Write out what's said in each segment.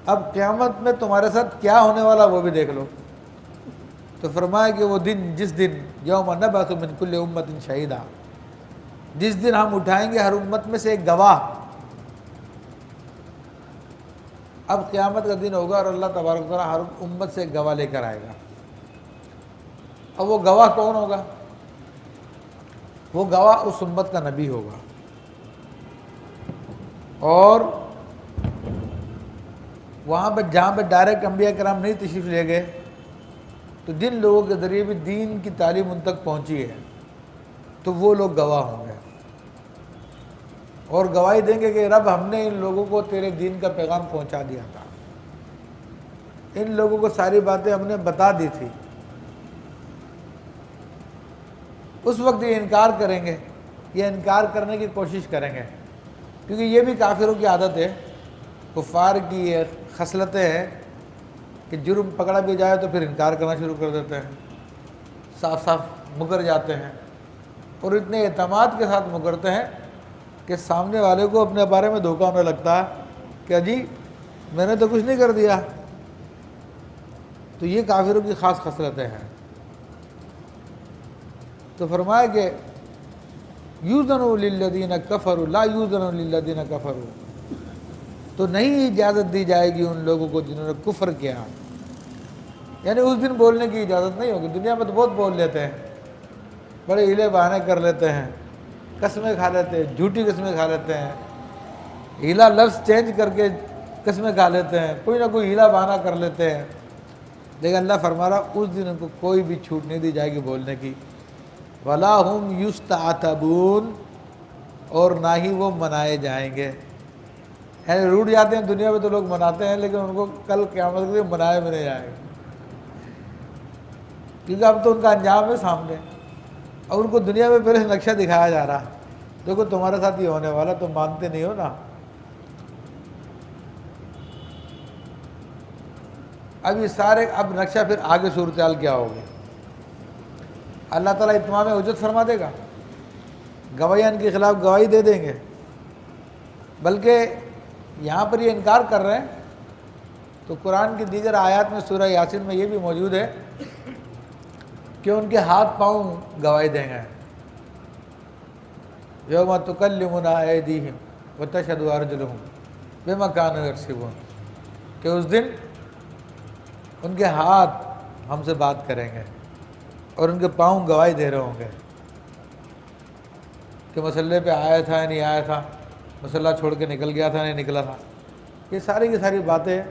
اب قیامت میں تمہارے ساتھ کیا ہونے والا وہ بھی دیکھ لو۔ تو فرمایا کہ وہ دن، جس دن یوم نبعث من کل امت شہیدا، جس دن ہم اٹھائیں گے ہر امت میں سے ایک گواہ۔ اب قیامت کا دن ہوگا اور اللہ تبارک و تعالیٰ ہر امت سے ایک گواہ لے کر آئے گا۔ اب وہ گواہ کون ہوگا؟ وہ گواہ اس امت کا نبی ہوگا۔ اور وہاں پہ جہاں پہ ڈائریکٹ انبیاء کرام نہیں تشریف لے گئے، تو جن لوگوں کے ذریعے بھی دین کی تعلیم ان تک پہنچی ہے، تو وہ لوگ گواہ ہوں گے اور گواہی دیں گے کہ رب ہم نے ان لوگوں کو تیرے دین کا پیغام پہنچا دیا تھا، ان لوگوں کو ساری باتیں ہم نے بتا دی تھی۔ اس وقت یہ انکار کریں گے، یہ انکار کرنے کی کوشش کریں گے، کیونکہ یہ بھی کافروں کی عادت ہے، کفار کی یہ خصلتیں ہیں کہ جرم پکڑا بھی جائے تو پھر انکار کرنا شروع کر دیتے ہیں، صاف صاف مکر جاتے ہیں، اور اتنے اعتماد کے ساتھ مکرتے ہیں کہ سامنے والے کو اپنے بارے میں دھوکہ ہونے لگتا ہے کہ جی میں نے تو کچھ نہیں کر دیا۔ تو یہ کافروں کی خاص خصلتیں ہیں۔ تو فرمایا کہ یوزن للذین کفروا لا یوزن للذین کفروا، تو نہیں اجازت دی جائے گی ان لوگوں کو جنہوں نے کفر کیا، یعنی اس دن بولنے کی اجازت نہیں ہوگی۔ دنیا میں تو بہت بول لیتے ہیں، بڑے ہیلے بہانے کر لیتے ہیں، قسمیں کھا لیتے ہیں، جھوٹی قسمیں کھا لیتے ہیں، ہیلا لفظ چینج کر کے قسمیں کھا لیتے ہیں، کوئی نہ کوئی ہیلا بہانہ کر لیتے ہیں، لیکن اللہ فرما رہا اس دن ان کو کوئی بھی چھوٹ نہیں دی جائے گی بولنے کی۔ وَلَا هُمْ يُسْتَعْتَبُونَ، اور نہ ہی وہ منائے جائیں گے۔ یعنی روٹ جاتے ہیں دنیا میں تو لوگ مناتے ہیں، لیکن ان کو کل قیامت کے دن منائے بھی نہیں جائے گا، کیونکہ اب تو ان کا انجام ہے سامنے، اور ان کو دنیا میں پہلے نقشہ دکھایا جا رہا، دیکھو تمہارے ساتھ یہ ہونے والا، تم مانتے نہیں ہو نا۔ اب یہ سارے، اب نقشہ پھر آگے صورتحال کیا ہوگی، اللہ تعالیٰ اتمام حجت فرما دے گا، گواہیاں ان کے خلاف گواہی دے دیں گے، بلکہ یہاں پر یہ انکار کر رہے ہیں تو قرآن کی دیگر آیات میں سورہ یاسین میں یہ بھی موجود ہے کہ ان کے ہاتھ پاؤں گواہی دیں گے۔ یوم تکلمنا ایدیہم وتشہد ارجلہم بما کانوا یکسبون، کہ اس دن ان کے ہاتھ ہم سے بات کریں گے اور ان کے پاؤں گواہی دے رہے ہوں گے کہ مسئلے پہ آیا تھا یا نہیں آیا تھا، مسئلہ چھوڑ کے نکل گیا تھا نہیں نکلا تھا۔ یہ ساری کی ساری باتیں۔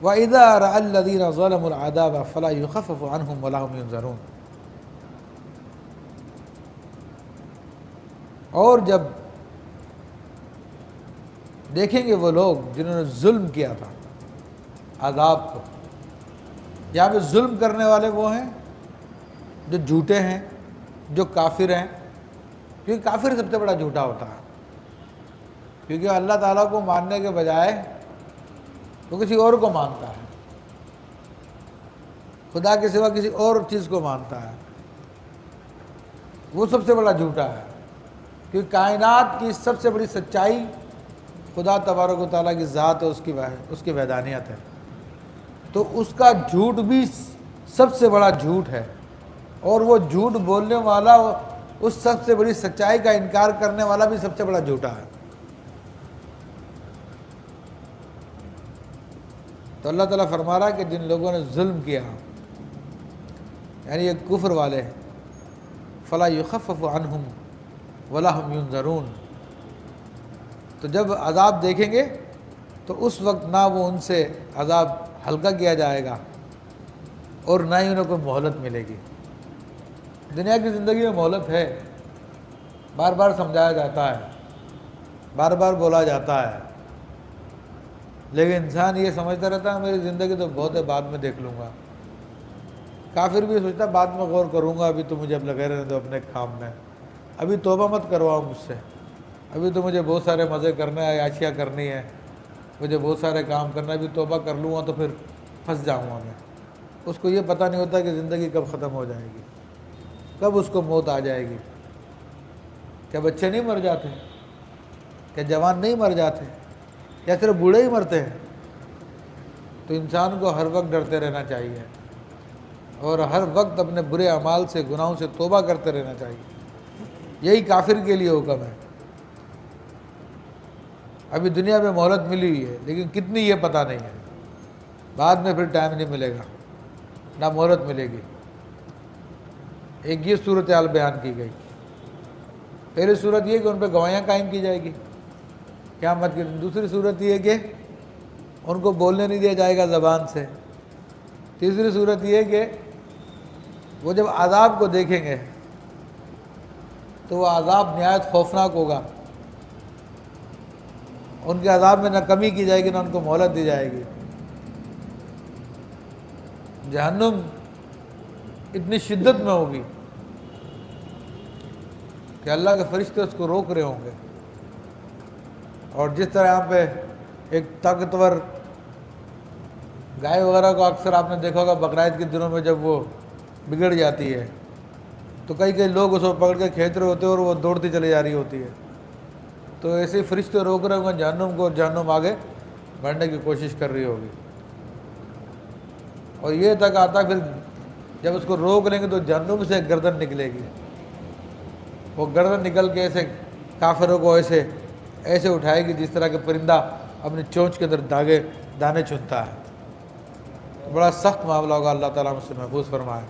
وَإِذَا رَأَى الَّذِينَ ظَلَمُوا الْعَذَابَ فَلَا يُخَفَّفُ عَنْهُمْ وَلَا هُمْ يُنظَرُونَ، اور جب دیکھیں گے وہ لوگ جنہوں نے ظلم کیا تھا عذاب کو، یہاں پہ ظلم کرنے والے وہ ہیں جو جھوٹے ہیں، جو کافر ہیں، کیونکہ کافر سب سے بڑا جھوٹا ہوتا ہے، کیونکہ اللہ تعالیٰ کو ماننے کے بجائے وہ کسی اور کو مانتا ہے، خدا کے سوا کسی اور چیز کو مانتا ہے، وہ سب سے بڑا جھوٹا ہے، کیونکہ کائنات کی سب سے بڑی سچائی خدا تبارک و تعالیٰ کی ذات ہے، اس کی وحدانیت ہے، تو اس کا جھوٹ بھی سب سے بڑا جھوٹ ہے، اور وہ جھوٹ بولنے والا اس سب سے بڑی سچائی کا انکار کرنے والا بھی سب سے بڑا جھوٹا ہے۔ تو اللہ تعالیٰ فرما رہا ہے کہ جن لوگوں نے ظلم کیا، یعنی یہ کفر والے، فلا یخفف عنہم ولا ہم ینظرون، تو جب عذاب دیکھیں گے تو اس وقت نہ وہ ان سے عذاب ہلکا کیا جائے گا اور نہ ہی انہیں کوئی مہلت ملے گی۔ دنیا کی زندگی میں مہلت ہے، بار بار سمجھایا جاتا ہے، بار بار بولا جاتا ہے، لیکن انسان یہ سمجھتا رہتا ہے میری زندگی تو بہت ہے، بعد میں دیکھ لوں گا۔ کافر بھی سوچتا بعد میں غور کروں گا، ابھی تو مجھے اب لگے رہنے دو اپنے کام میں، ابھی توبہ مت کرواؤ مجھ سے، ابھی تو مجھے بہت سارے مزے کرنے ہیں، عیاشیاں کرنی ہے، مجھے بہت سارے کام کرنا ہے، ابھی توبہ کر لوں گا تو پھر پھنس جاؤں گا میں۔ اس کو یہ پتہ نہیں ہوتا کہ زندگی کب ختم ہو جائے گی، کب اس کو موت آ جائے گی۔ کیا بچے نہیں مر جاتے؟ کہ جوان نہیں مر جاتے یا صرف بوڑھے ہی مرتے ہیں؟ تو انسان کو ہر وقت ڈرتے رہنا چاہیے اور ہر وقت اپنے برے اعمال سے، گناہوں سے توبہ کرتے رہنا چاہیے۔ یہی کافر کے لیے حکم ہے۔ ابھی دنیا میں مہلت ملی ہوئی ہے، لیکن کتنی یہ پتہ نہیں ہے، بعد میں پھر ٹائم نہیں ملے گا، نہ مہلت ملے گی۔ ایک یہ صورتحال بیان کی گئی۔ پہلی صورت یہ کہ ان پہ گواہیاں قائم کی جائے گی قیامت کے دن۔ دوسری صورت یہ کہ ان کو بولنے نہیں دیا جائے گا زبان سے۔ تیسری صورت یہ کہ وہ جب عذاب کو دیکھیں گے تو وہ عذاب نہایت خوفناک ہوگا۔ ان کے عذاب میں نہ کمی کی جائے گی نہ ان کو مہلت دی جائے گی۔ جہنم اتنی شدت میں ہوگی کہ اللہ کے فرشتے اس کو روک رہے ہوں گے۔ اور جس طرح یہاں پہ ایک طاقتور گائے وغیرہ کو اکثر آپ نے دیکھا ہوگا بقرعید کے دنوں میں جب وہ بگڑ جاتی ہے تو کئی لوگ اس کو پکڑ کے کھینچ رہے ہوتے ہیں اور وہ دوڑتی چلی جا رہی ہوتی ہے، تو ایسے ہی فرشتے روک رہے ہوں گے جہنم کو، اور جہنم آگے بڑھنے کی کوشش کر رہی ہوگی۔ اور یہ تک آتا پھر جب اس کو روک لیں گے تو جہنم سے گردن نکلے گی، وہ گردن نکل کے ایسے کافروں کو ایسے اٹھائے گی جس طرح کہ پرندہ اپنی چونچ کے اندر دانے چنتا ہے۔ بڑا سخت معاملہ ہوگا، اللہ تعالیٰ ہم سے محفوظ فرمائے۔